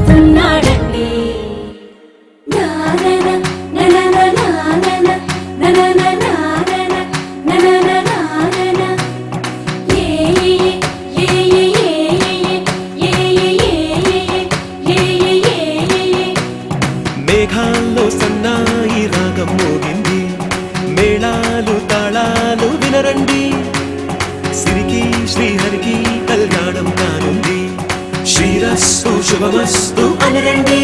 వస్తున్నాడండి. మేఘాల్లో సన్నాయి రాగం మోగింది, మేళాలు తాళాలు వినరండి. సిరికి శ్రీహరికి కళ్యాణం కానుంది, శ్రీరస్తు శుభమస్తు అనరండి.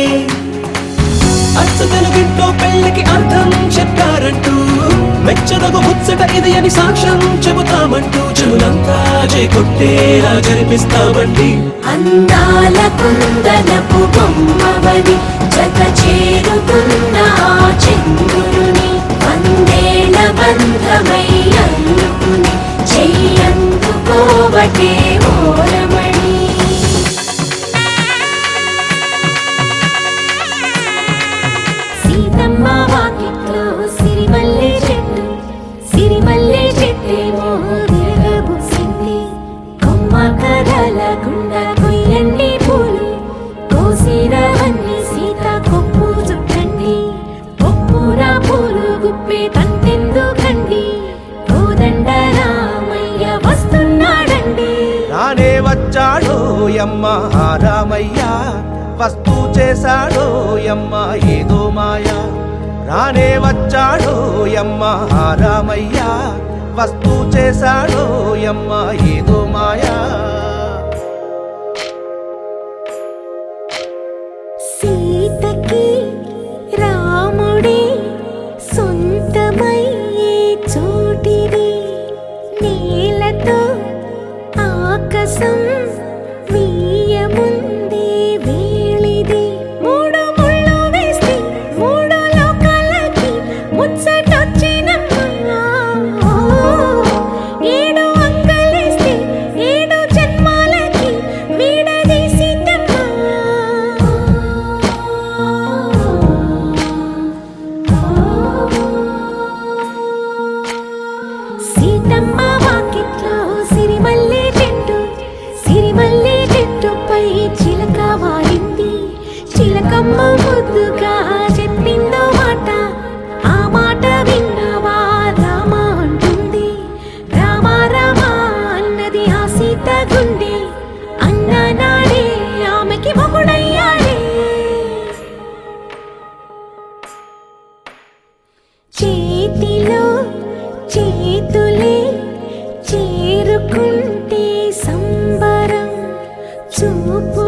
అచ్చు తెలుగింట్లో పెళ్లికి అర్థం చెప్పారంటూ, మెచ్చదగు ముచ్చట ఇది అని సాక్ష్యం చెబుతామంటూ, జనులంతా చేకొట్టేలా జరిపిస్తామండి. అందాల కుందనపు బొమ్మవని జత చేరుకున్న ఆ చంద్రుని, వందేళ్ల బంధమై అల్లుకుని చెయ్యందుకోవటే ఓరమణి. సీతమ్మ వాకిట్లో సిరిమల్లె చెట్టు, సిరిమల్లె చెట్టేమో విరగబూసింది. కొమ్మ కదలకుండా కొయ్యండి పూలు, కోసిరవన్నీ సీత కొప్పు చుట్టండి. కొప్పుర పూలు గుప్పే తంతెందుకండి, కోదండ రామయ్య వస్తున్నాడండి. రానే వచ్చాడో యమ్మ రామయ్య, వస్తూ చేశాడో యమ్మ ఏదో మాయా. రానే వచ్చాడో యమ్మ రామయ్య, వస్తూ చేశాడో యమ్మ ఏదో మాయా. సీతకి రాముడే సొంతమయ్యే చోటిది, నేలతో ఆకాశం వీయముందే వేళిది. మూడు ముళ్ళు వేస్తే మూడు లోకాలకి ముచ్చటొచ్చినమ్మా. ఏడు అంగలేస్తే ఏడు జన్మాలకి వీడదీసిందమ్మా. సీతమ్మ వాకిట్లో సిరిమల్లె చెట్టు, సిరిమల్లె చెట్టుపై చిలక వాలింది. చిలకమ్మ ముద్దుగా చెప్పిందో మాట, ఆ మాట విన్నవా రామ అంటుంది. రామ రామ అన్నది ఆ సీత గుండె, అన్న నాడే ఆమెకి మొగుడయ్యాడే. చేతిలో చేతులే చేరుకుంటే సంబరం, చూపు